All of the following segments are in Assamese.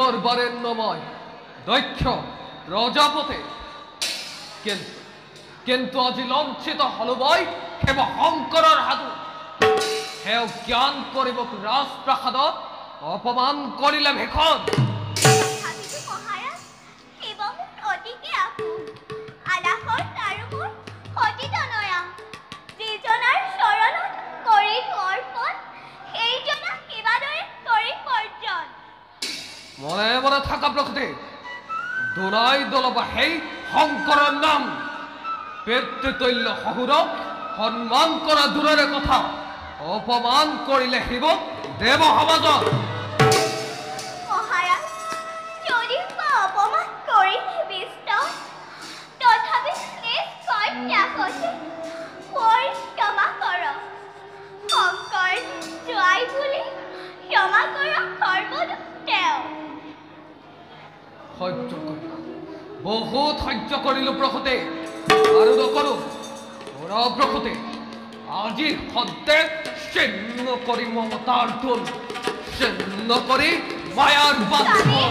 সুন্দৰ বৰেণ্যময় দক্ষ প্ৰজাপতি কিন্তু আজি লঞ্চিত হলো বই হেব শঙ্কৰৰ হাতু হেও জ্ঞান কৰিব ৰাজপ্ৰাসাদত অপমান কৰিলে ভেখন মনে মনে থাকা প্ৰকৃতি দোলাই দলবা সেই শঙ্কৰৰ নাম পেতৃতৈল্য শহুৰক সন্মান কৰা দূৰৰে কথা অপমান কৰিলে শিৱ দেৱ সমাজত বহুত সহ্য কৰিলো প্ৰসূতে আৰু নকৰো ওৰা প্ৰসূতে আজি সদ্যে ছিন্ন কৰি মমতাৰ ঢোল ছিন্ন কৰি মায়াৰ বান্ধোন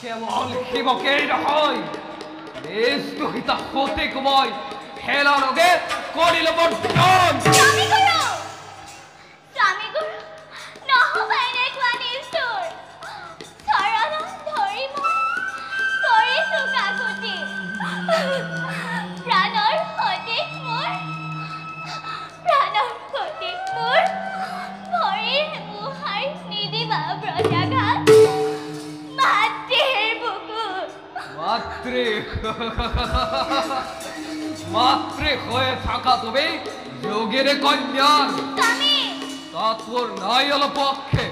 কেৱল শিৱকেই নহয় নিজ দুহিতা সতীক মই হেলা ৰগে কৰিলো বৰ্জন মাতৃ হয়ে থাকা তুমি যোগের কন্যা তা তোর নাই অলপ পক্ষে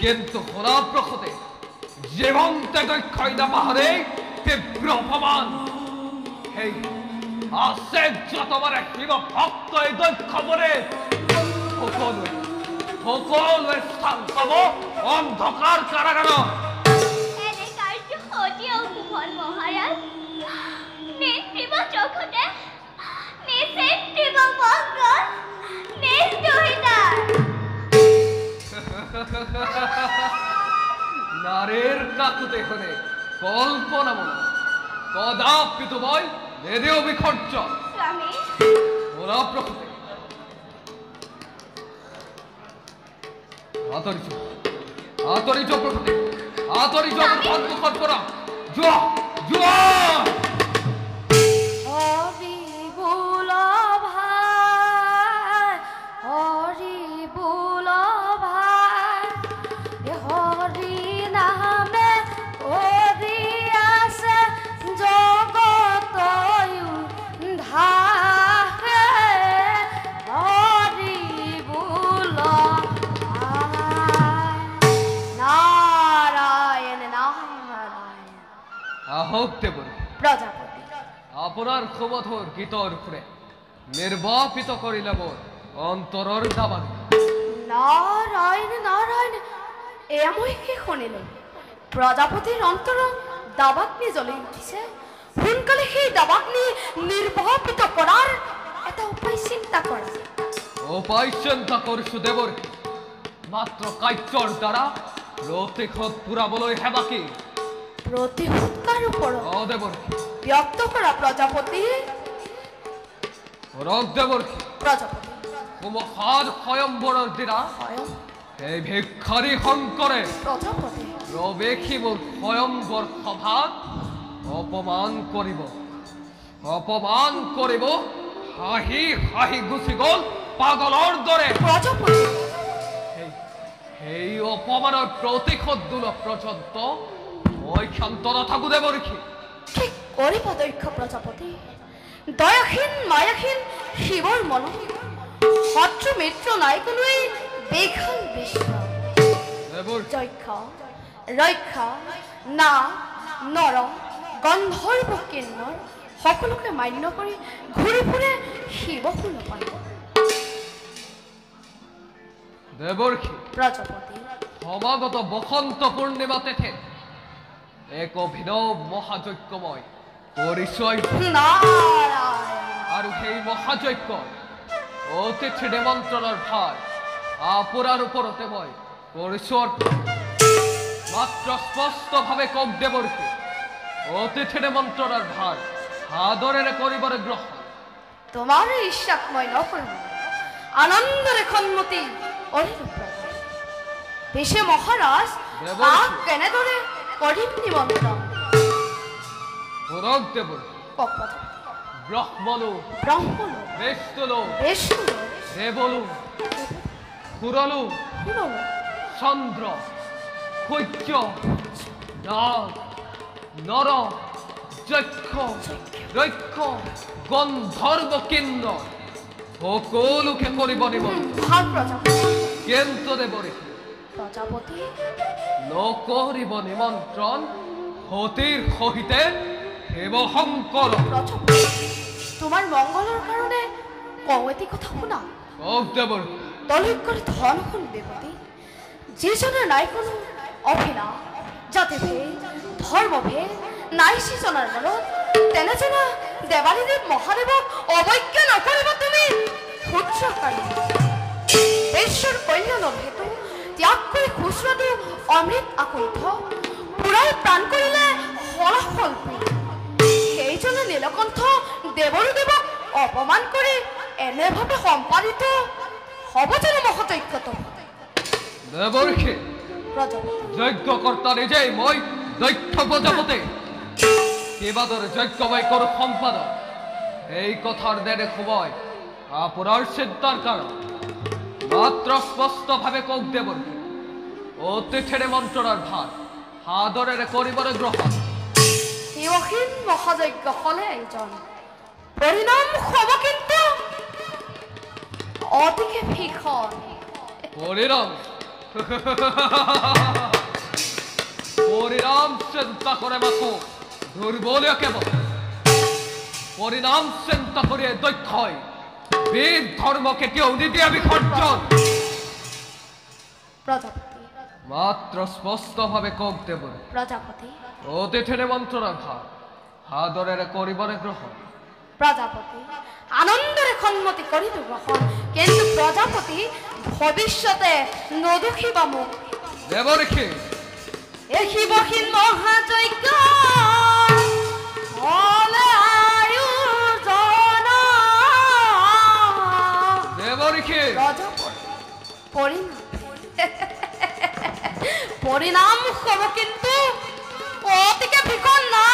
কিন্তু হলা প্রসূতে জীবন্তে দক্ষতা পাহাড়ে তীব্র অপমান সেই আছে যতবার শিব ভক্ত এই দক্ষ বলে সকলে স্থান পাব অন্ধকার কারাগার নারীর কাকুতে হলে কল্পনা মনে কদাপি তোমায় নেদেও বিখর্য ওরা প্রকৃতি আতরিচ প্রকৃতি আতরিচ বন্ধ করা জুয়া জুয়া প্রজাপতি আপনার ক্ষমধর গীতর উপরে নির্বাপিত করিলে মোর অন্তরর দাবান নারায়ণ নারায়ণ এমন কি শুনিল প্রজাপতির অন্তর দাবাগ্নি জ্বলি উঠিছে সোনকালে সেই দাবাগ্নি নির্বাপিত করার এটা উপায় চিন্তা করা উপায় চিন্তা করছু দেবর মাত্র কাইচর দ্বারা প্রতিশোধ পুরাবলৈ হেবাকি প্রতিশোধকার উপর দেবর ব্যক্ত করা প্রজাপতি দেবর প্রজাপতি মহান স্বয়ম্বরের দিনা এই ভিক্ষারী শঙ্করে প্রজাপতি প্রবেশী মোৰ স্বয়ম্বৰ সভাত অপমান কৰিব হাঁহি হাঁহি গুচি গল পাগলৰ দৰে প্ৰজাপতি সেই অপমানৰ প্ৰতিশোধ দুলক পৰ্যন্ত মই ক্ষান্ত নাথাকো দেবৰ্ষী ঠিক কৰিব দক্ষ প্ৰজাপতি দয়াহীন মায়াহীন শিৱৰ মন শত্ৰু মিত্ৰ নাই কোনোৱে বিশাল বিশ্ব যক্ষ ৰক্ষা না নৰ গন্ধৰ্ব কিন্নৰ সকলোকে মান্য কৰি ঘূৰি ফুৰে শিৱকো নাপায় দেবৰ্ষী প্ৰজাপতি সমাগত বসন্ত পূৰ্ণিমা তিথি এক অভিনৱ মহাযজ্ঞময় পৰিচয় আৰু সেই মহাযজ্ঞ অতিথি নিমন্ত্ৰণৰ ভাৰ আপোনাৰ ওপৰতে মই কৰিছোঁ মাত্র স্পষ্টভাবে কক দেবরকে অতিথির মন্ত্রণার ভার আদরের করিবার গ্রহণ। তোমার ঈর্ষাত্ময় নকর্ম আনন্দরে খন্মতি অরিরূপরাজ বেশে মহারাজ কাক কেনে ধরে করিম নিমন্ত্রণ। কক দেবর কপথ ব্রহ্মলো ব্রহ্মলো বেষ্টলো বেশুলো দেবলু খুরলু পুরলো চন্দ্র কৈত্য নাগ নর যক্ষ দক্ষ গন্ধর্ব কেন্দ্র সকলোকে করিব নিমন্ত্রণ। ভাগ প্রজাপতি কিন্তু দেবরে প্রজাপতি নকরিব নিমন্ত্রণ হতির সহিতে শিৱশংকৰ। প্রজাপতি তোমার মঙ্গলের কারণে কওয়েতি কথা শুনা কক দেবর দলিত করে ধন শুন দেবতী যে জনের নাই কোনো অভিনা যাতে ভেদ ধর্মভেদ নাই সিজনার মনত তেনেজনা দেৱালীদেৱ মহাদেৱক অবজ্ঞা নকৰিব তুমি সূৰ্যকাৰী বিশ্বৰ কল্যাণৰ হেতু ত্যাগ কৰি খুচৰাটো অমৃত আকুণ্ঠ পুৰাই প্ৰাণ কৰিলে হলাহল সেইজনে নীলকণ্ঠ দেৱৰুদেৱক অপমান কৰি এনেভাৱে সম্পাদিত হ'ব জানো মহতৈক্যত দেবৰ্ষি প্ৰজাপতি যজ্ঞকৰ্তা নিজেই মই দক্ষ প্ৰজাপতি কেইবাদৰে যজ্ঞময় কৰো সম্পাদক। এই কথাৰ দেৰে সময় আপোনাৰ চিন্তাৰ কাৰণ মাত্ৰ স্পষ্টভাৱে কক দেবৰ্ষি অতিথিৰে মন্ত্ৰণাৰ ভাৰ আদৰেৰে কৰিবৰে গ্ৰহণ। শিৱহীন মহাযজ্ঞ হলে এজন পৰিণাম হ'ব কিন্তু অতিকে ভীষণ। হরিরাম হরিরাম চিন্তা করে মাথো দুর্বল কেবল পরিণাম চিন্তা করে দক্ষ হয় বীর ধর্মকে কেউ নিদিয়া বিসর্জন। প্রজাপতি মাত্র স্পষ্টভাবে কক দেব প্রজাপতি অতিথিরে মন্ত্রণার ভার আদরের করিবরে গ্রহণ। প্রজাপতি আনন্দরে সন্মতি করিত গ্রহণ কিন্তু প্রজাপতি ভবিষ্যতে নদুখিবা মোক দেবর্ষি এই শিৱহীন মহাযজ্ঞ হলে আয়োজন দেবর্ষি প্রজাপতি পরিণাম পরিণাম হব কিন্তু অতিকে ভীষণ না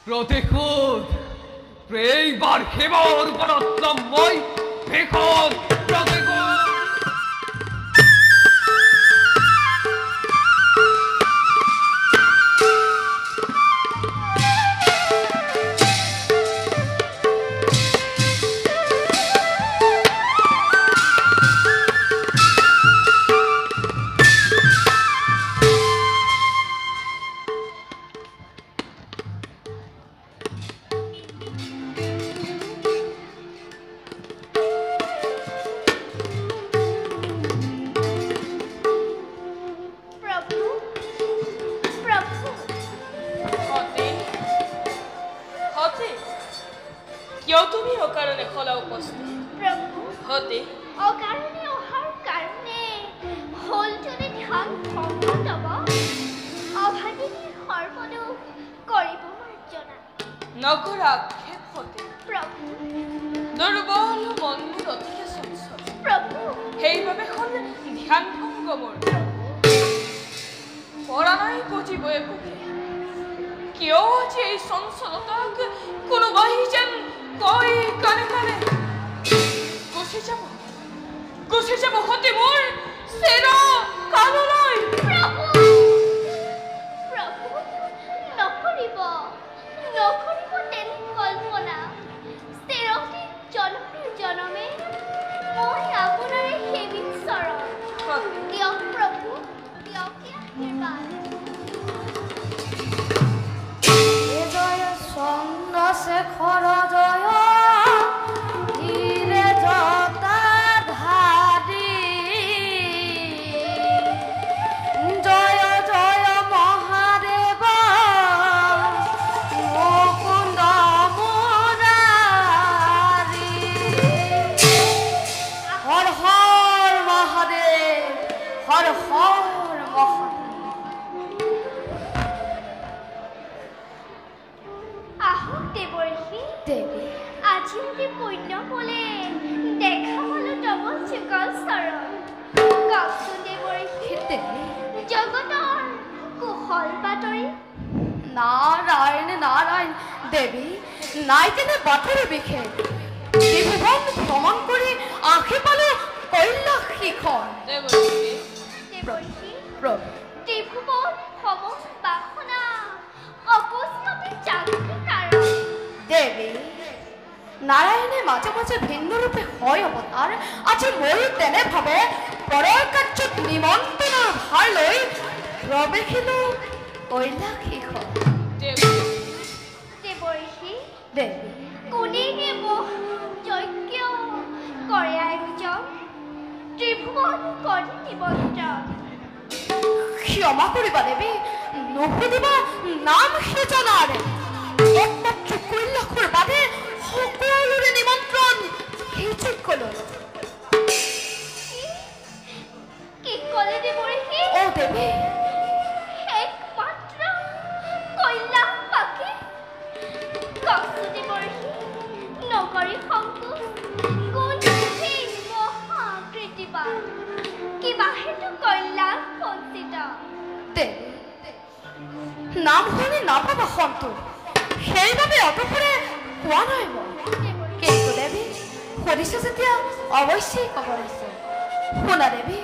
প্রতিশোধ এইবার হেবর বরত্তময় ভীষণ প্রতিশোধ। জয় জয় মহাদেব দেৱী আজি অতি পুণ্য বলে দেখা পালো তব যুগল চৰণ কওকচোন দেৱৰ্ষি দেৱী জগতৰ কুশল বাতৰি নাৰায়ণ নাৰায়ণ দেবী নাই তেনে বাতৰি বিশেষ ত্ৰিভুৱন ভ্ৰমণ কৰি আহি পালো কৈলাস শিখৰ দেৱৰ্ষি প্ৰভু ত্ৰিভুৱন ভ্ৰমণ বাসনা অকস্মাতে জাগৃত কাৰণ দেৱী নাৰায়ণে মাজে মাজে ভিন্ন ৰূপে হয় অৱতাৰ আজি ময়ো তেনেভাৱে পৰৰ কাৰ্যত নিমন্ত্ৰণৰ ভাৰ লৈ প্ৰৱেশিলো কৈলাস শিখৰ দেৱৰ্ষি দেৱী কোনে যজ্ঞ কৰে আয়োজন ত্ৰিভুৱন কৰি নিমন্ত্ৰণ ক্ষমা কৰিবা দেৱী নুসুধিবা নাম সিজনাৰ একমাত্ৰ কৈলাসৰ বাদে সকলোৰে নিমন্ত্ৰণ সেই যোগ্যলৈ কি ক'লে দেৱৰ্ষি অ দেৱী একমাত্ৰ কৈলাস বাকী কওকচোন দেৱৰ্ষি নগৰী সংকোচ কোন সেই মহাকৃতিবান কিবা হেতু কৈলাস বঞ্চিত দেৱী নাম শুনি নাপাবা সন্তোষ সেইবাবে অতপৰে কোৱা নাই মই কিন্তু দেৱী সুধিছো যেতিয়া অৱশ্যেই ক'ব লাগিছে শুনা দেৱী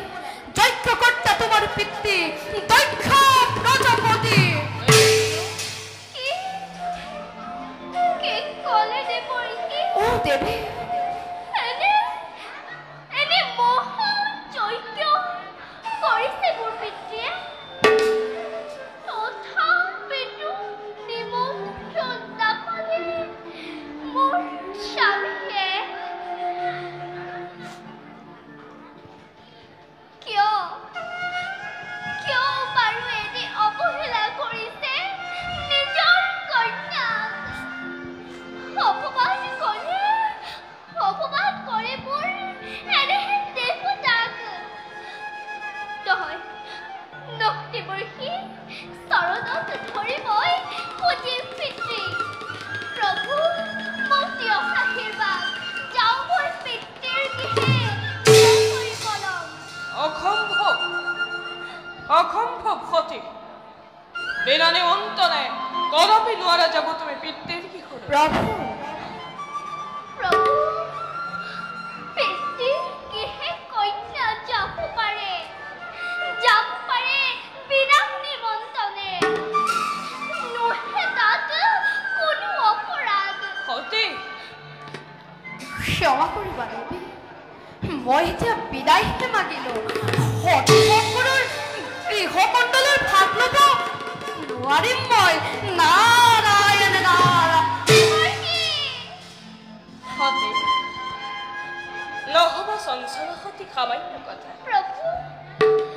যজ্ঞকৰ্তা তোমাৰ পিতৃ দক্ষ প্ৰজাপতি কি ক'লে দেৱৰ্ষি অ দেৱী এনে মহা যজ্ঞ কৰিছে মোৰ পিতৃয়ে তথাপিতো নিমন্ত্ৰণ নাপালে মোৰ স্বামীয়ে কিয় বাৰু এনে অৱহেলা কৰিছে নিজৰ কন্যাক অপমান কৰে মোৰ এনেহে দেৱতাক নহয় দেৱৰ্ষি চৰণত ধৰি মই পুজিম পিতৃ প্ৰভু মোক দিয়ক আশীৰ্বাদ যাওঁ মই পিতৃৰ গৃহে কৰি পলম অসম্ভৱ সতী বিনা নিমন্ত্ৰণে কদাপি নোৱাৰা যাব তুমি পিতৃৰ গৃহলৈ প্ৰভু প্ৰভু পিতৃৰ গৃহে কন্যা যাব পাৰে বিনা নিমন্ত্ৰণে নোহে তাত কোনো অপৰাধ সতী ক্ষমা কৰিবা দেৱী মই এতিয়া বিদায়হে মাগিলো সতীসকলৰ গৃহমণ্ডলৰ ভাগ ল'ব নোৱাৰিম মই নাৰায়ণ নাৰায়ণ সতী নহ'ব চঞ্চল সতী সামান্য কথা প্ৰভু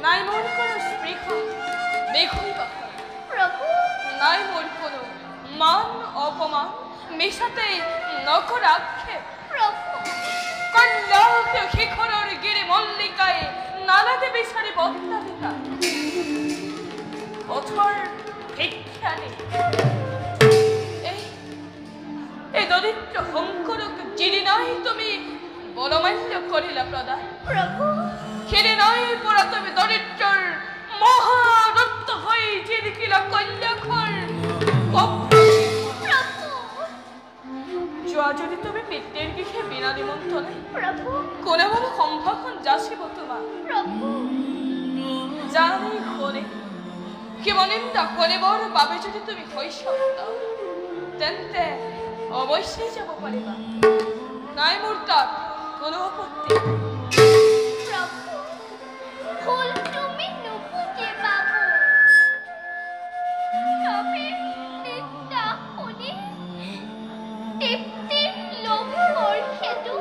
নাই মোৰ কোনো স্পৃহ দেখুই বাসনা প্ৰভু নাই মোৰ কোনো মান অপমান মিছাতে নকৰা আক্ষেপ প্ৰভু কৈলাস শিখৰৰ গিৰি মল্লিকাই নালাগে বিচাৰি বন্দালিকা পথৰ ভিক্ষাৰী এই দৰিদ্ৰ শংকৰক যিদি নাই তুমি বলমান্য কৰিলা প্ৰদান প্ৰভু সিদি নাই পৰা তুমি দৰিদ্ৰৰ মহাদত্ত হৈ জিৰিকিলা কৈলাসৰ যোৱা যদি তুমি পিতৃৰ গৃহে বিনা নিমন্ত্ৰণে প্ৰভু কোনে বলো সম্ভাষণ যাচিব তোমাক প্ৰভু জানি শুনি শিৱনিন্দা কৰিবৰ বাবে যদি তুমি শৈশৱ তেন্তে অৱশ্যেই যাব পাৰিবা নাই মোৰ তাত কোনো আপত্তি প্ৰভু ফুল তুমি নুপুকে বাবু তবে নিন্দা শুনি তৃপ্তি লোভৰ হেতু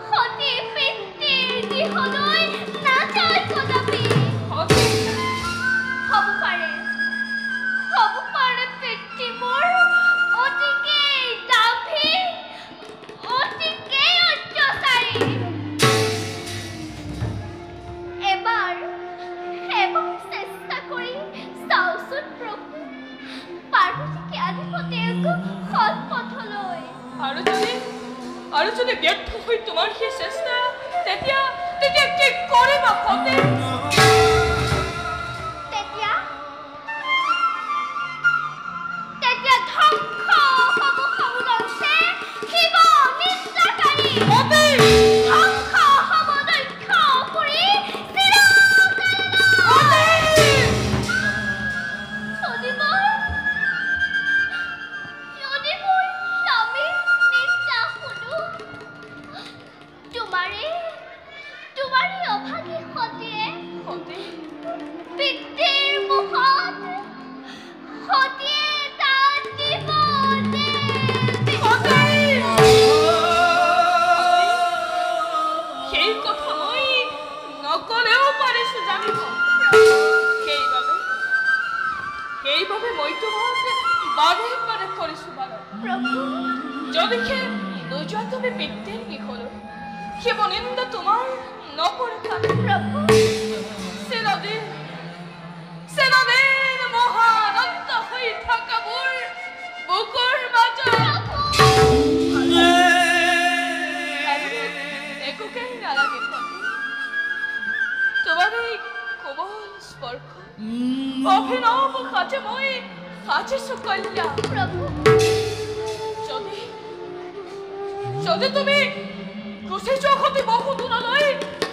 সতী পিতৃৰ গৃহলৈ নাযায় কদাপি হ'ব পাৰে পিতৃ মোৰ অতিকে দাভী অতিকে অত্যাচাৰী আৰু যদি ব্যৰ্থ হৈ তোমাৰ সেই চেষ্টা তেতিয়া তেতিয়া কি কৰিবা সতে তেতিয়া তেতিয়া ধ্বংস হ'ব সমুলছে শিৱ নিন্দাকাৰী সতে ধ্বংস হ'ব দক্ষ কৰি যদি মই স্বামীৰ নিন্দা শুনো তোমাৰে অভাগী সতিয়ে পিতৃৰ মুখত সতিয়ে দান দিব সেই কথা মই নকলেও পাৰিছো জানিব সেইবাবে মই তোমাক বাৰে বাৰে কৰিছো বাৰু যদিহে নোযোৱা তুমি পিতৃৰ গৃহলৈ শিৱ নিন্দা তোমাৰ নকৰে চিৰদিন মহানন্দ হৈ থকা মোৰ বুকুৰ মাজত একোকে নালাগে তোমাৰ এই কোমল স্পৰ্শ অভিনৱ সাজে মই সাজিছো কল্যাণ যদি তুমি গুচি যোৱা সতি বহু দূৰলৈ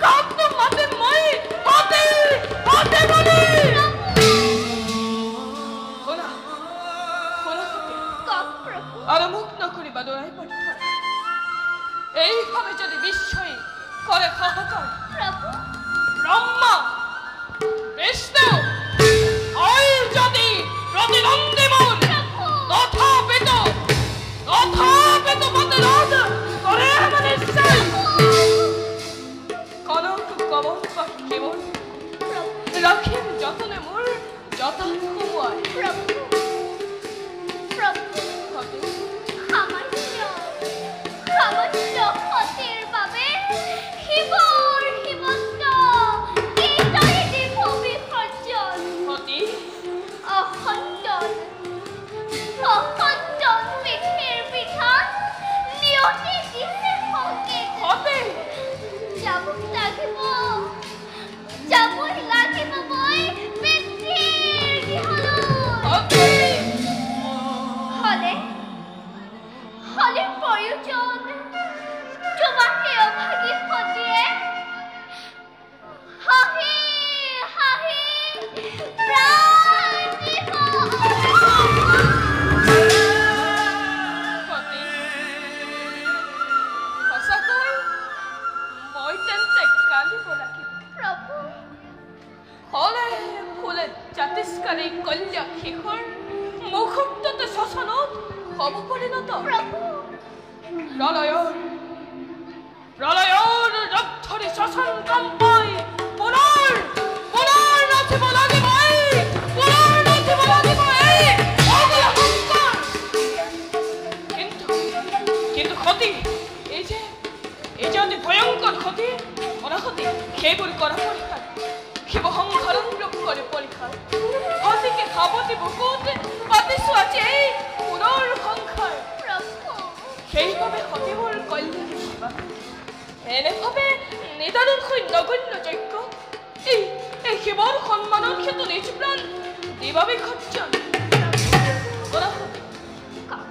কামটো মাতিম মই সতি বুলি শুনা আৰু মোক নকৰিবা দৰাই প্ৰাৰ্থনা এইভাৱে যদি বিস্ময় কৰে হাহাকাৰ ব্ৰহ্মা বিষ্ণু অই যদি প্ৰতিদ্বন্দ্বী মোৰ তথাপিতো মতে ৰাজ কৰে মানে নিশ্চয় কনক কমল পাখিব ৰাখিম যতনে মোৰ যতন সময় সতিৰ বাবে শিৱৰ শিৱত্ব কেইটাই দিব বিসৰ্জন সতী অসন্তন পিঠিৰ পিঠাত নিয়তি দিছে সংগীত সতী যাবই লাগিব মই পিতৃৰ গৃহলৈ হলে প্ৰয়োজন তোমাকে অভাগী সতিয়ে হাঁহি প্ৰাণ দিব সঁচাকৈ মই তেন্তে কান্দিব লাগিব প্ৰভু হলে ফুলে জাতিষ্কাৰী কল্যাণ শিখৰ মুহূৰ্ততে শ্মশানত হ'ব পৰিণত প্ৰলয়ৰ ৰক্তৰি শ্মশান কম্পাই পুনৰ নাচিব লাগিব কিন্তু ক্ষতি এই যে অতি ভয়ংকৰ ক্ষতি অনাহতি সেইবোৰ কৰা পৰীক্ষা শিৱ সংসাৰণ ৰূপ কৰি পৰীক্ষা সতিকে সাৱতি বুকুত পাতিছো আজি এই পুনৰ সংসাৰ সেইবাবে সতিবোৰ কল্যাণ শিৱা এনেভাৱে নিদানকৈ নগণ্য যজ্ঞ এই শিৱৰ সন্মানৰ ক্ষেত্ৰত নিজ প্ৰাণ দিবা বিসৰ্জন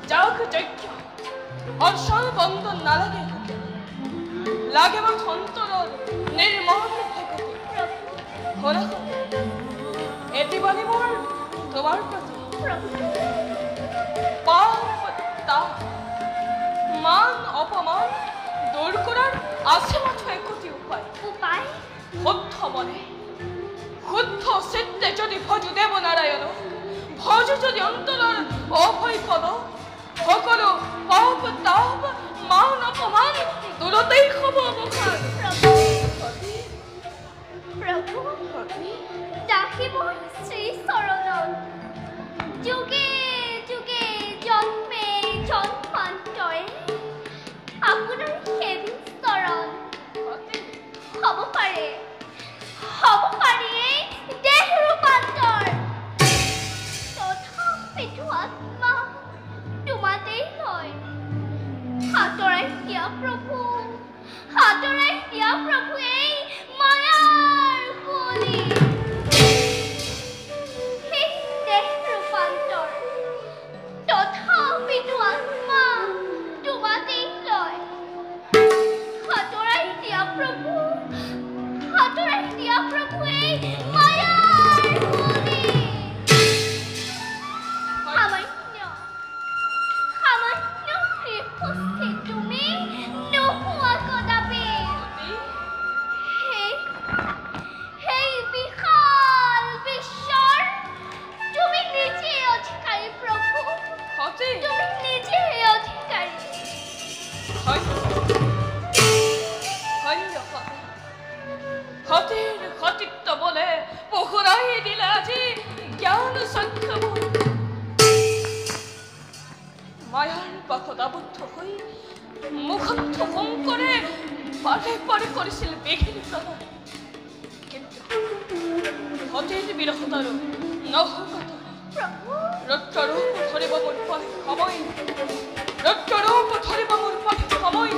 যাওক যজ্ঞ অৰ্চন বন্ধন নালাগে লাগে বা অন্তৰৰ নিৰ্মল ভক্তি এটি বাণী মোৰ তোমাৰ প্ৰতি মান অপমান দূৰ কৰাৰ আছে মাথো একোটি উপায় শুদ্ধ মনে শুদ্ধ চিত্তে যদি ভজু দেৱ নাৰায়ণ ভজু যদি অন্তৰৰ অভয় পদ সকলো পাপ তাপ মান অপমান দূৰতেই হ'ব অৱসান প্ৰভু দাসী মোৰ শ্ৰী চৰণত যুগে যুগে জন্মে জন্মান্তৰে আপোনাৰ সেৱী চৰণ হ'ব পাৰে দেহ ৰূপান্তৰ তথাপিতো আত্মা তোমাতেই লয় আঁতৰাই দিয়া প্ৰভু আঁতৰাই দিয়া প্ৰভু এই মায়াৰ বলি সেই দেহ ৰূপান্তৰ তথাপিতো আত্মা তোমাতেই লয় আঁতৰাই দিয়া প্ৰভু এই মায়াৰ বলি সামান্য ত্ৰিপুষ্টি তুমি নোহোৱা কদাপি সেই বিশাল বিশ্বৰ তুমি নিজে অধিকাৰী প্ৰভু তুমি নিজে অধিকাৰী সতীৰ সতীত্ব বলে পহুৰাই দিলে আজি জ্ঞান চক্ষু মায়াৰ পাশত আবদ্ধ হৈ মুখস্থ শংকৰে পাৰে পাৰে কৰিছিল বেঘিনি প্ৰণয় কিন্তু সতীৰ বিৰহত আৰু নহকত ৰৌদ্ৰৰূপ ধৰিব মোৰ পালে সময় ৰৌদ্ৰৰূপ ধৰিব মোৰ পালে সময়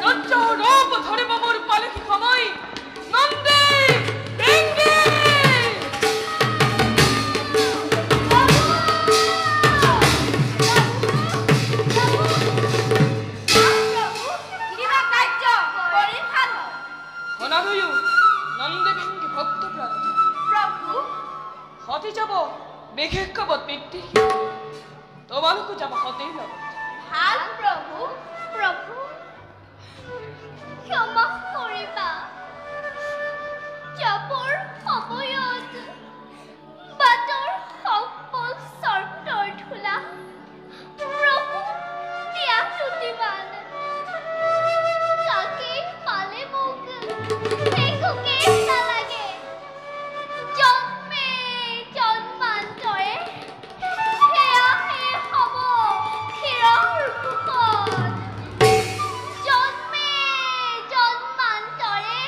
ৰৌদ্ৰৰূপ ধৰিব মোৰ পালে সময় নন্দী বেংগী শোনালৈও নন্দী বেংগী ভক্ত প্ৰাণ প্ৰভু সতী যাব বিশেষ কামত বৃদ্ধি তোমালোকো যাব সতীৰ লগত ভাল প্ৰভু ক্ষমা কৰিবা যাবৰ সময়ত বাটৰ সকল চৰ্তৰ ধূলা প্ৰভু দিয়াটো দিবান তাকে পালে মোক একোকে নালাগে জন্মে জন্মান্তৰে সেয়াহে হ'ব ক্ষীৰৰ পোষণ জন্মে জন্মান্তৰে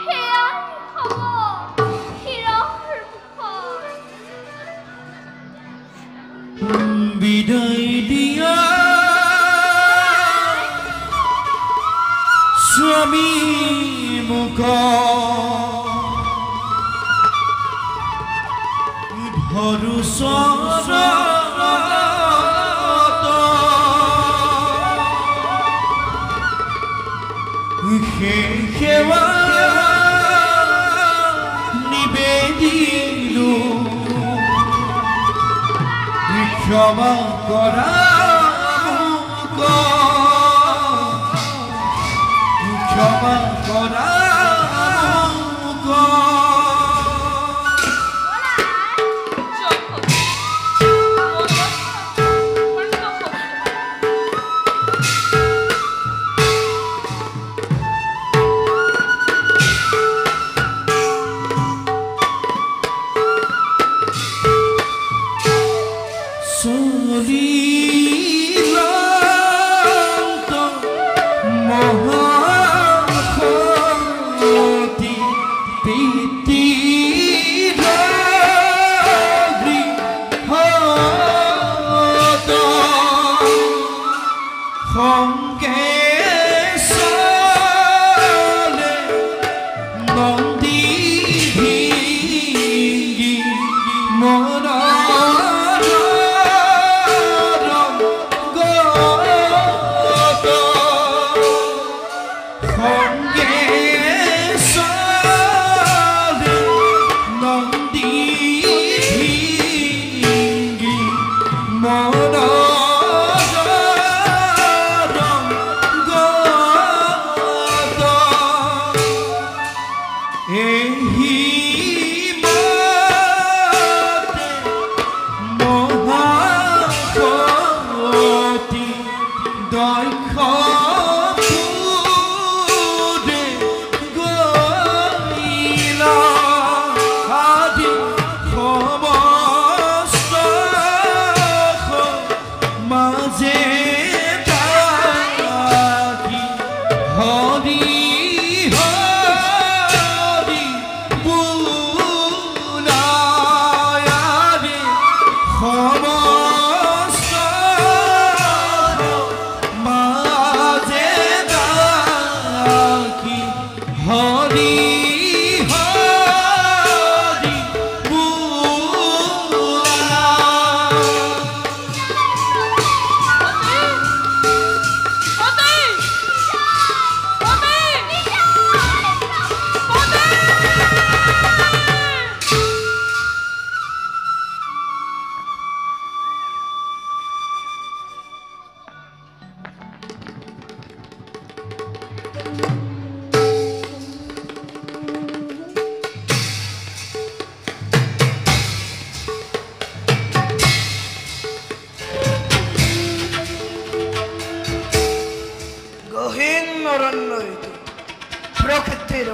সেয়াই হ'ব ক্ষীৰৰ পোষণ বিদায় দিয়া স্বামী মুখ ধৰু সেৱা নিবেদিলো ক্ষমা কৰা ক্ষমা কৰা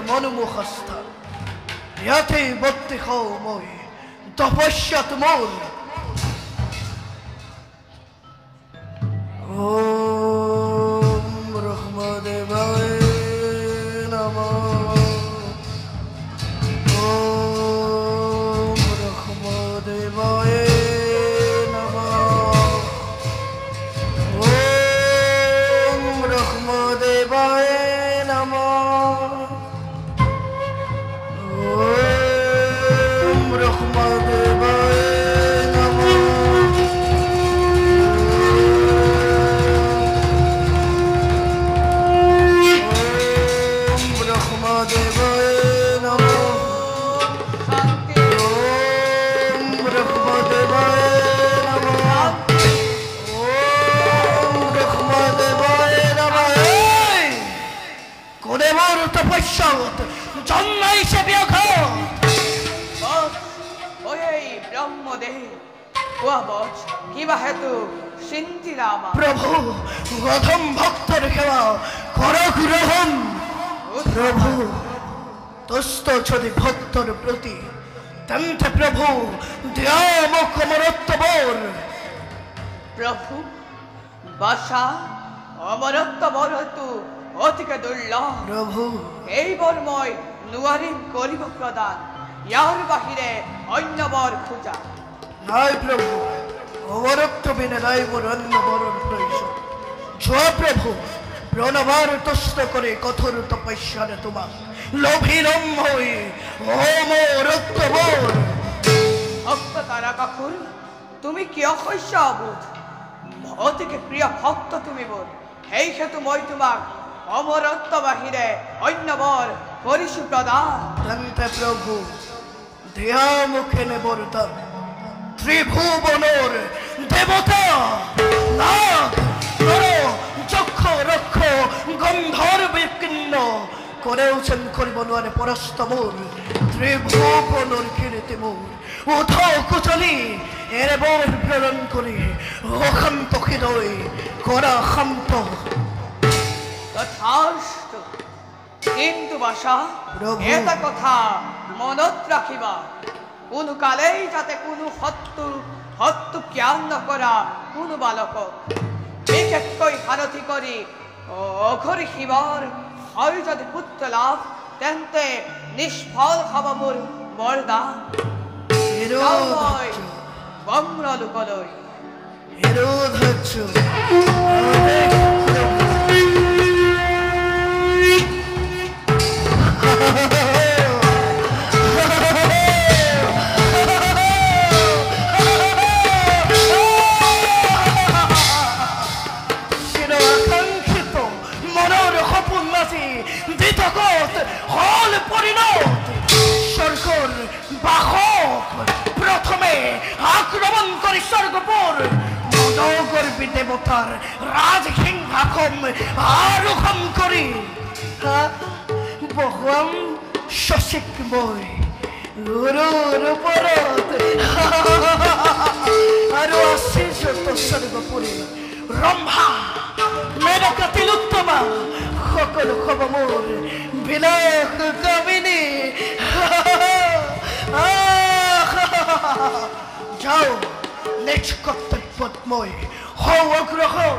মনোমোহা স্থান ইয়াতে বত্তি হও মই তপস্যাত মূল ওম ব্রহ্মদেবায় নমঃ ওম ব্রহ্মদেবায় নমঃ ওম ব্রহ্মদেবায় নমঃ ওম ব্রহ্মদেবায় প্রভু গধম ভক্তর খেলা করক রহম প্রভু তস্ত যদি ভক্তর প্রতি তন্তে প্রভু দয়ামুখ অমরত্ববর প্রভু বাসা অমরত্ববর তু অতিকে দুর্লভ প্রভু এই বর্ময় নুয়ারি গরিব প্রদান ইয়ার বাহিরে অন্য বর খুঁজা নাই প্রভু অমরত্ব বিনে নাই মোর অন্য বরণ প্রয়োজন জয় প্রভু প্রণবার তস্ত করে কঠোর তপস্যারে তোমার লোভিলম হই অমরত্ব বর ভক্ত তারা কাকুর তুমি কি অকৈশ্য অবুধ অতিকে প্রিয় ভক্ত তুমি বল এই হেতু মই তোমাক অমরত্ব বাহিরে অন্য বর পরিশু প্রদান তন্তে প্রভু দেয়া মুখে নেবর দান ত্রিভুবনর দেবতা নাগ নর যক্ষ রক্ষ গন্ধর্ব কীর্ণ করেওছেন করিব নোয়ারে পরাস্ত মোর ত্রিভুবনর কীর্তি মোর উঠাও কুচলি এর বর প্রেরণ করি অখান্ত হৃদয় করা শান্ত তথাস্তু কিন্তু বাসা এটা কথা মনত রাখিবা কোন কালেই যাতে কোনো হত্যু জ্ঞান নকৰা কোনো বালক বিশেষকৈ সাৰথি কৰি অঘৰি শিৱৰ হয় যদি পুত্ৰ লাভ তেন্তে নিষ্ফল হব মোৰ বৰদান বম্ৰ লোকলৈ প্রথমে আক্রমণ করে স্বর্গপুর মনোগর্বী দেবতার রাজসিংহাসন আরোহণ করি বহুম শশিকময় গুরুর উপরত আরো আসে যত স্বর্গপুরী রম্ভা মেনকা তিলোত্তমা সকল খবর মোর বিলাস কামিনী যাও নিজ কর্তব্যময় হও অগ্রসর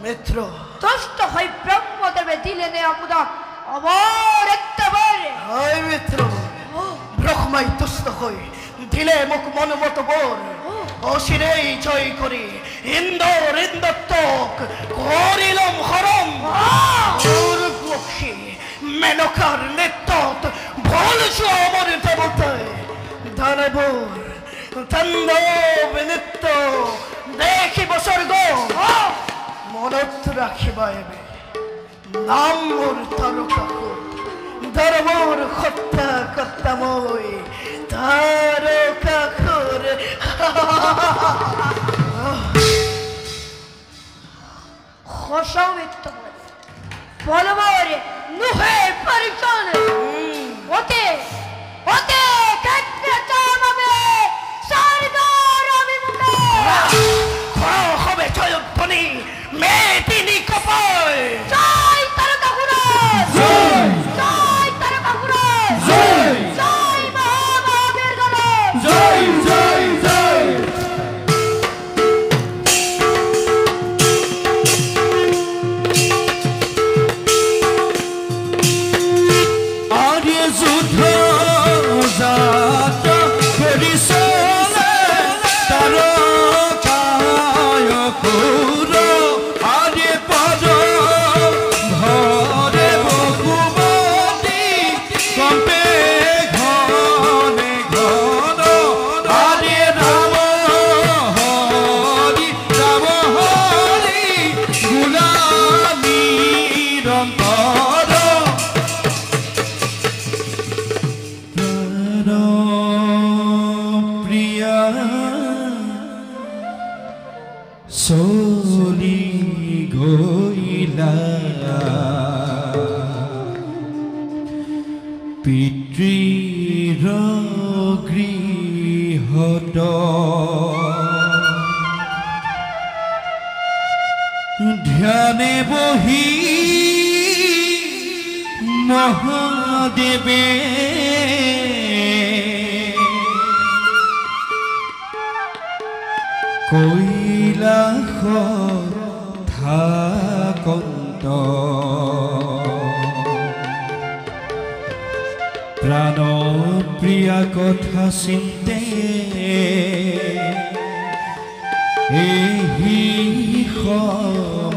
মিত্র তুষ্ট হই ব্রহ্মদেবে দিলেন আমোদক অমর একবার হয় মিত্র ব্রহ্মাই তুষ্ট হই দিলে মুখ মনমত বর অশিরেই জয় করি ইন্দর ইন্দত্তক করিলম হরম পক্ষী মেনকার নেতত বলছ অমর দেবতায় দানবর তন্দব নিত্য দেখিব স্বর্গ মনত রাখিবা এবে নাম মোর তারকা ধর্মর হত্যা কর্তা মই তারকাখুর খসাও মিথ্যা বলে বলবরে নুহে পরিচয় ওতে ওতে কাটতে চামাবে সারদার অভিমুখে খড় হবে জয়ধ্বনি মেদিনী কপাল জয় তারকাসুর জয় তারকাসুর জয় মহাবীর গণে জয় জয় জয় আরে যুদ্ধ যাত করিছলে তাৰকায়কুৰ আৰে পদ ভৰে বকুমতি কম্পে ঘনে ঘন আৰে ৰাম হৰি গোলামীৰ অন্তৰ প্ৰিয়া চলি গইলা পিতৃৰ গৃহত ধ্যানে বহি মহাদেৱে কৈলাস থাকন্ত প্ৰাণ প্ৰিয়া কথা চিন্তে এই সময়ত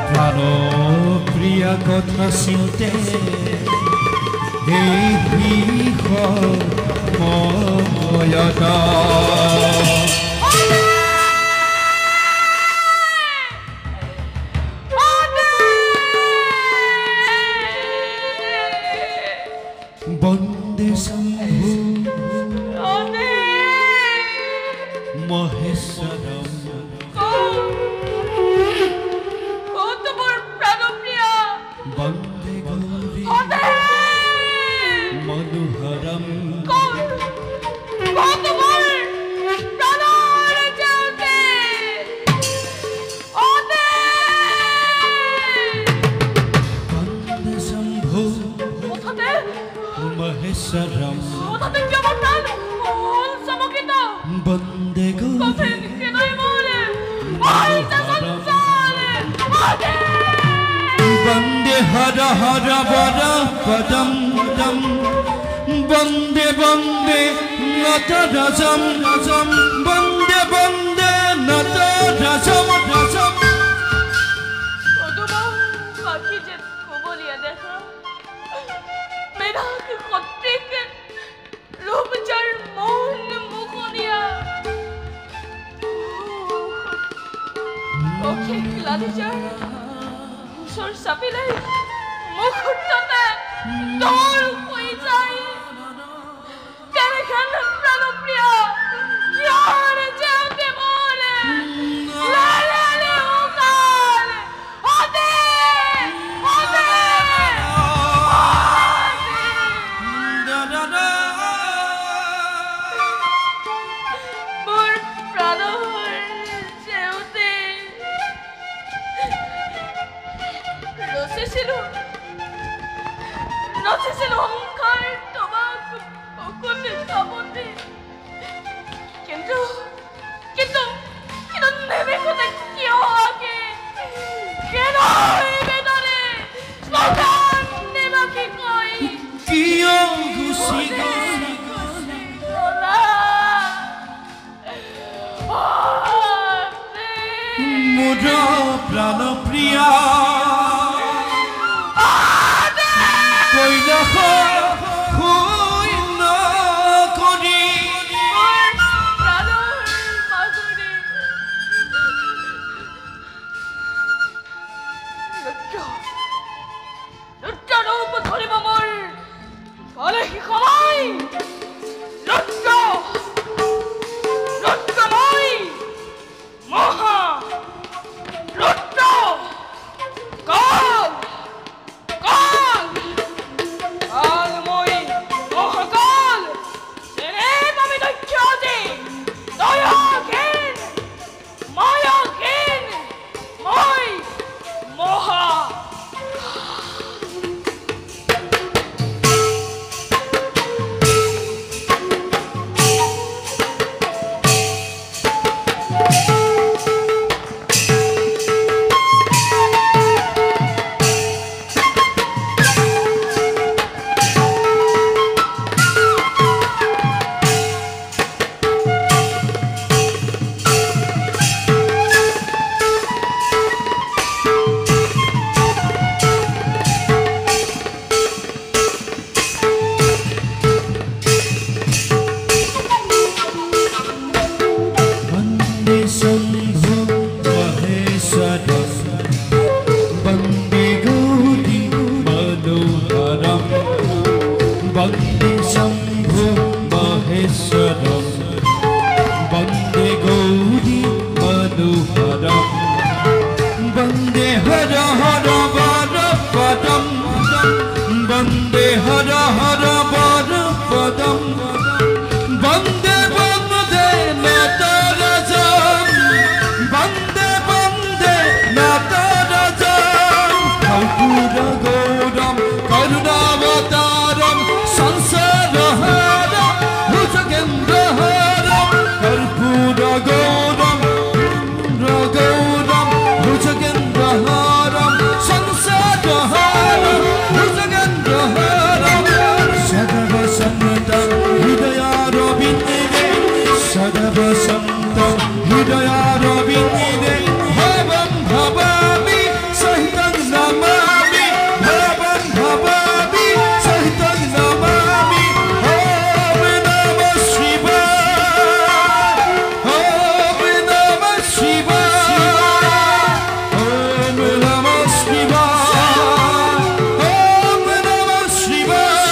প্ৰাণ প্ৰিয়া কথা চিন্তে এই সময়ত বন্দে শম্ভু মহেশ্বরম বন্দে গৌরী মনোহরম বন্দে শম্ভু মহেশ্বরম বন্দে গৌরী বন্দে হর হর বর পদম দম বন্দে বন্দে নত রজম রজম বন্দে বন্দে নত রজম রজম চাপিলে মুহূৰ্ততে দৌৰ হৈ যায় কেনেখন প্ৰাণপ্ৰিয় কিয়ৰে যাওঁতে মৰে লালালে উকাল অদে অদে মোৰ প্ৰাণৰ যাওঁতে নচিছিলো অহংকাৰ তোমাক অকলে চাবতে কিন্তু কিন্তু কিন্তু নেদেখোতে কিয় আগে কেন বেদনে শ্মশান নেবাকি কৈ কিয় গুচি গলা মোৰ প্ৰাণ প্ৰিয়া কৈলাস শূন্য কৰি सहितं हृदयारविन्दे भवं भवामि सहितं नमामि भवं भवामि सहितं नमामि ॐ नमः शिवाय ॐ नमः शिवाय ॐ नमः शिवाय ॐ नमः शिवाय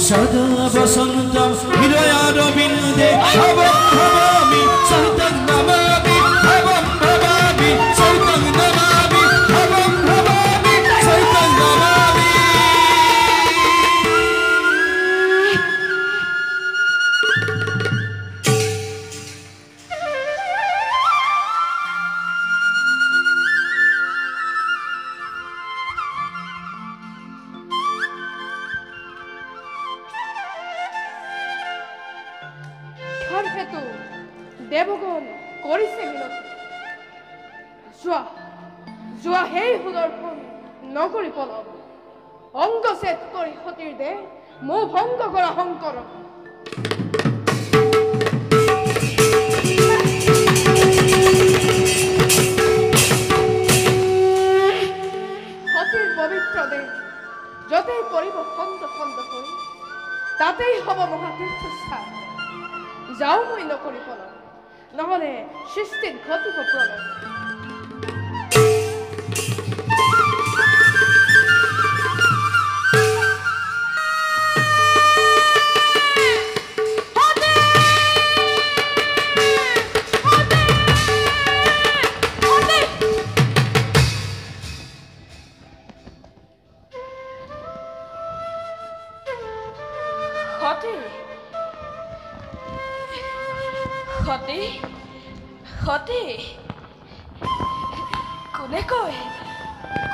सदा वसन्तं हृदयारविन्दे भवं भवामि सहितं नमामि भवं भवामि सहितं नमामि भवं भवामि सहितं नमामि হেতু দেৱগণ কৰিছে মিনতি যোৱা সেই সুদৰ্শন নকৰি পলম অংগছেদ কৰি সতীৰ দেহ মো ভংগ কৰা শংকৰ সতীৰ পবিত্ৰ দেহ য'তেই পৰিব খণ্ড খণ্ড হৈ তাতেই হ'ব মহাতীৰ্থস্থান যাও মই নকৰি পলম নহ'লে সৃষ্টিত ঘটিব প্ৰলয়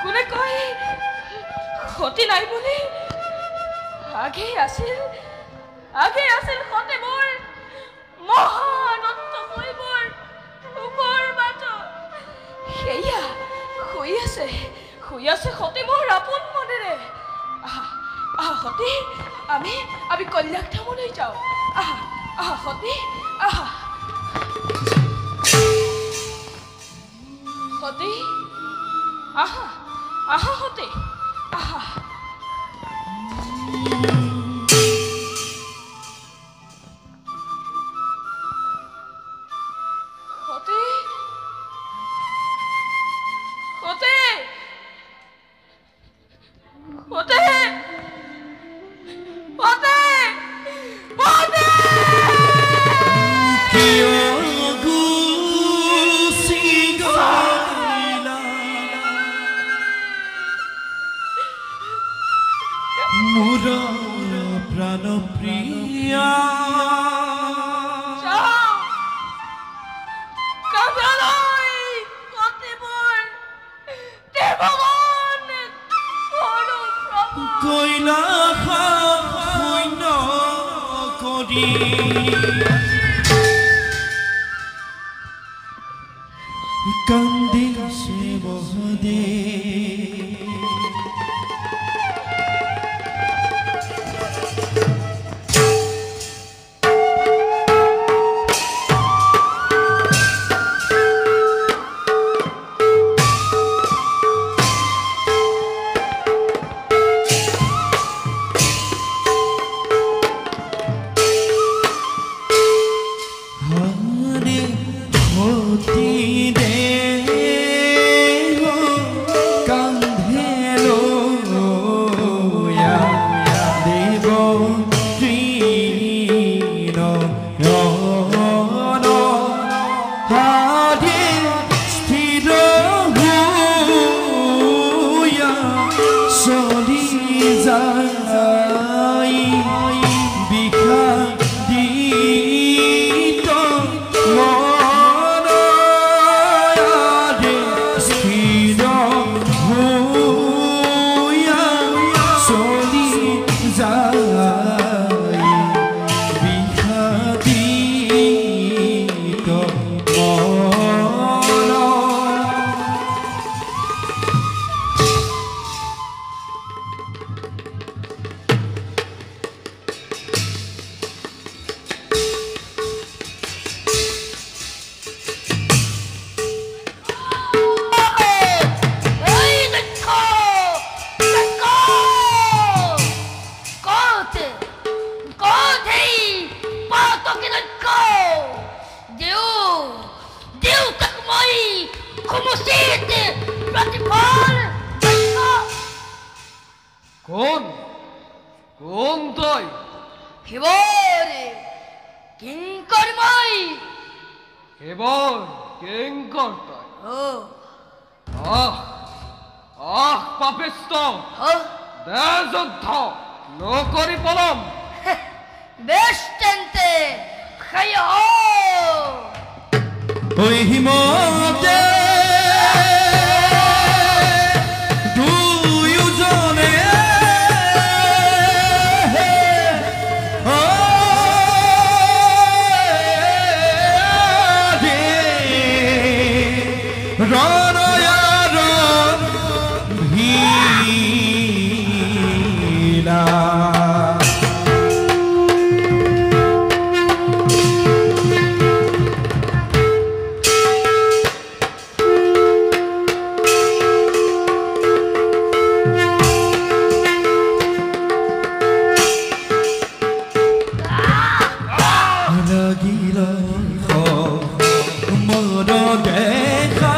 কোনে কয় সতী নাই বুলি আগেই আছিল সতী মোৰ মহানন্ত হৈ মোৰ ওপৰ বাট সেয়া শুই আছে সতী মোৰ আপোন মনেৰে আহা সতী আমি কল্যাণ ধামলৈ যাওঁ আহা সতী আহা সতী আহা সতী আহা সতী সতী দেহ কান্ধে লয়া দেৱ তৃণয়ন হাৰে স্থিৰ হৈয়া চলি যায় বিষাদিত মনয়াৰে স্থিৰ হৈয়া চলি যায় বিষাদিত মন কোন কোন তই এবার কিঙ্কর তই আহ আহ পাপিষ্ট দে যুদ্ধ নকরি পলম বেশ টেনতে খাই ওই হিমতে দুয়োজনে ৰণয়াৰ ভিলা লাগিল মোৰ দেখা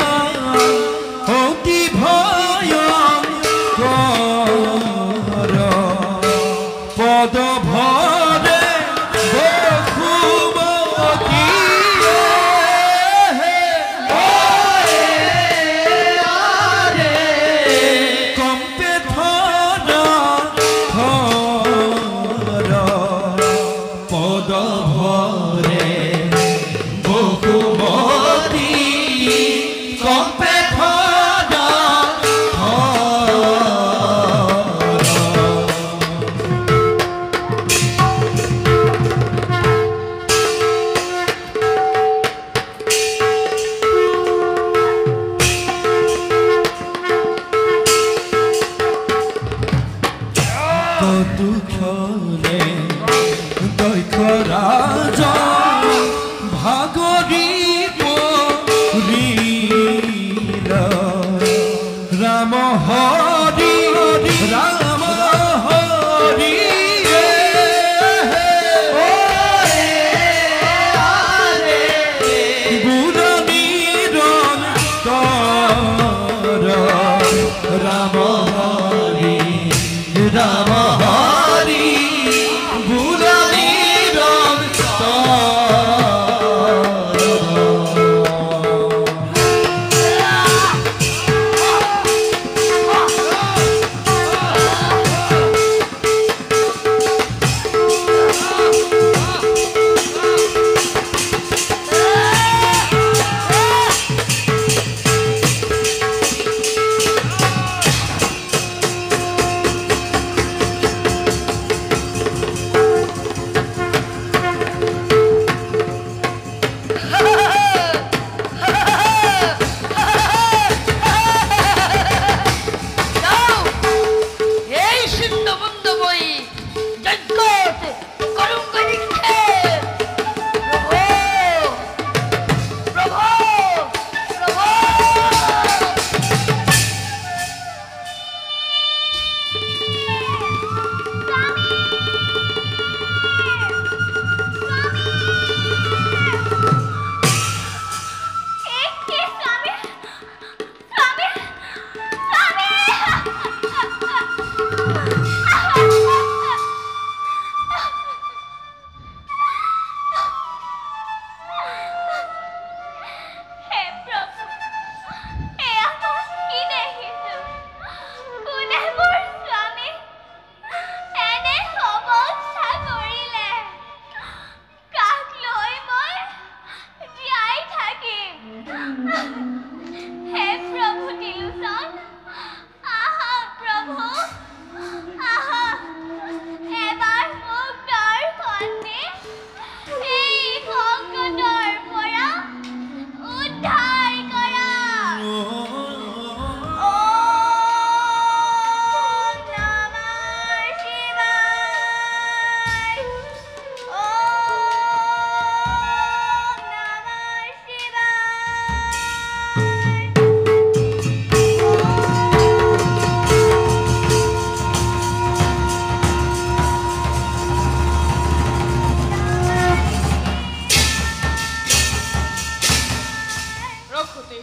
প্ৰকৃতি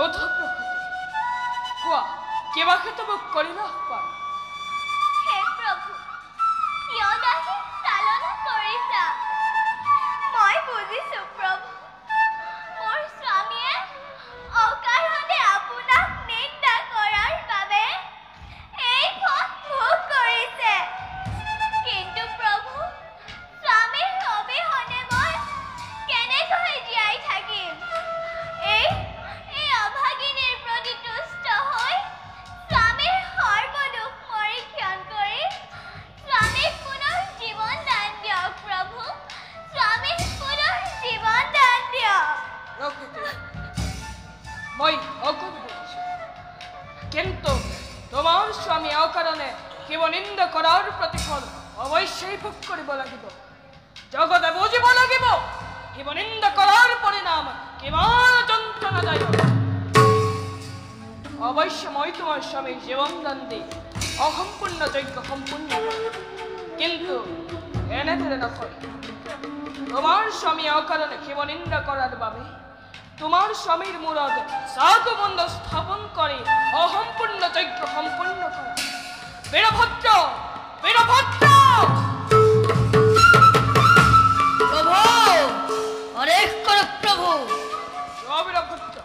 অধ প্ৰকৃতি কোৱা কিবা ক্ষেত্ৰ মোক কৰিবা পাৰ হে প্ৰভু কিয় নাহি চালনা কৰিছা মই বুজিছো প্ৰভু মোৰ স্বামীয়ে অকাৰণে আপোনাক নিন্দা কৰাৰ বাবে এই পথ ভোগ কৰিছে কিন্তু প্ৰভু স্বামীৰ অবিহনে মই কেনেকৈ জীয়াই থাকিম এই অভাগিনীৰ প্ৰতি তুষ্ট হৈ স্বামীৰ সৰ্বদুখ পৰীক্ষণ কৰি স্বামীক পুনৰ জীৱন দান দিয়ক প্ৰভু স্বামীক পুনৰ জীৱন দান দিয়ক মই অকল বুজিছো কিন্তু তোমাৰ স্বামী অকাৰণে শিৱ নিন্দা কৰাৰ প্ৰতিফল অৱশ্যেই ভোগ কৰিব লাগিব জগতে বুজিব লাগিব শিৱ নিন্দা কৰাৰ পৰিণাম কিমান যন্ত্ৰণাদায়ক অৱশ্যে মই তোমাৰ স্বামীক জীৱন দান দি অসম্পূৰ্ণ যজ্ঞ সম্পূৰ্ণ কৰিম কিন্তু এনেদৰে নকৰি তোমাৰ স্বামী অকাৰণে শিৱ নিন্দা কৰাৰ বাবে তোমাৰ স্বামীৰ মূৰত চাগুমণ্ড স্থাপন কৰি অসম্পূৰ্ণ যজ্ঞ সম্পূৰ্ণ কৰা বীৰভদ্ৰ বীৰভদ্ৰ প্ৰভু অনেক কৰো প্ৰভু বীৰভদ্ৰ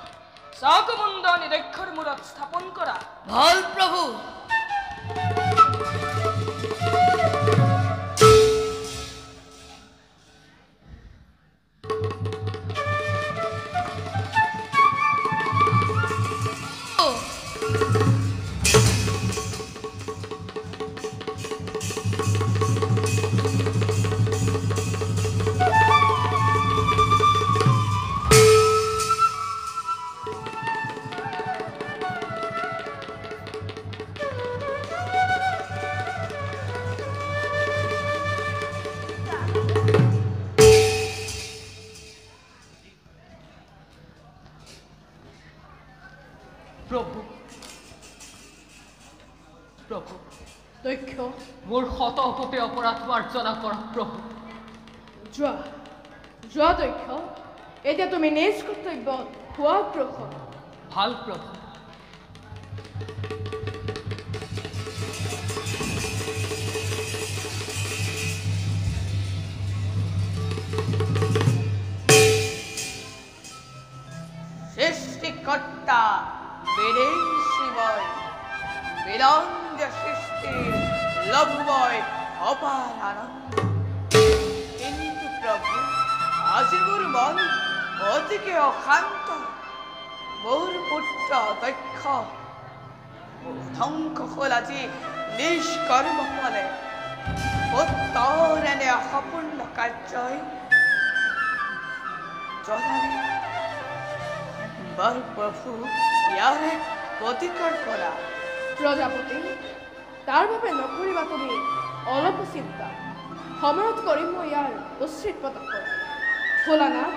চাগুমণ্ড নিৰক্ষৰ মূৰত স্থাপন কৰা ভাল প্ৰভু প্ৰভু প্ৰভু দক্ষ মোৰ শতকোটি অপৰাধ মাৰ্জনা কৰা প্ৰভু যোৱা দক্ষ এতিয়া তুমি নিজ কৰ্তব্য হোৱা প্ৰসন্ন ভাল প্ৰভু সৃষ্টিকর্তা বীরের শিবয় বিরঞ্জ সৃষ্টির লভ্যময় অপার আনন্দ কিন্তু প্রভু আজি মোর মন অতিকে অশান্ত মোর পুত্র দক্ষ ধ্বংস হল আজি নিষ্কর্ম ফলে পুত্ৰৰ এনে অসম্পূৰ্ণ কাৰ্যই জনালে বৰ প্ৰভু ইয়াৰে প্ৰতিকাৰ কৰা প্ৰজাপতি তাৰ বাবে নকৰিবা তুমি অলপ চিন্তা সময়ত কৰিম মই ইয়াৰ উচিত পদক্ষেপ ভোলানাথ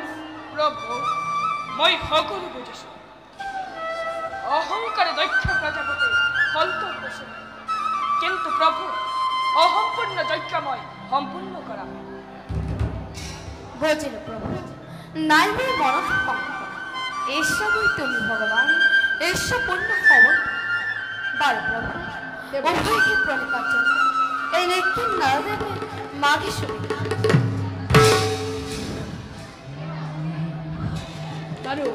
প্ৰভু মই সকলো বুজিছো অহংকাৰে দক্ষ প্ৰজাপতি ফলটো কৈছিল কিন্তু প্ৰভু অসম্পূৰ্ণ যজ্ঞ মই সম্পূৰ্ণ কৰা বুঝিল প্ৰভু নাই মোৰ মনত সংকট এসবই তুমি ভগবান এসব পূৰ্ণ খবৰ বাৰ প্ৰভু উভয়কে প্ৰণিপাত জন্য এই লেখিন নাৰদেবেৰ মাগে শুনি বাৰু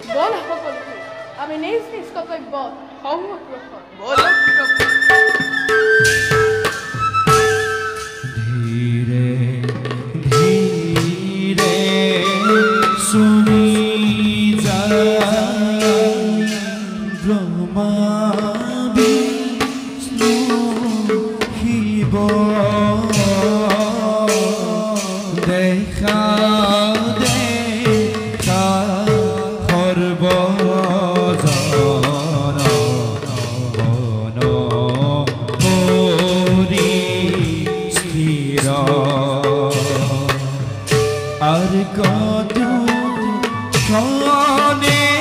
বল সকলোকে আমি নিজ নিজ কৰ্তব্য সংগ্ৰহ বল প্ৰভু ধীৰে ধীৰে শুনি ব্ৰহ্মা বিষ্ণু শিব দেখা দেখা সৰ্বজন বন হৰি স্থিৰ আৰ কত ক্ষণে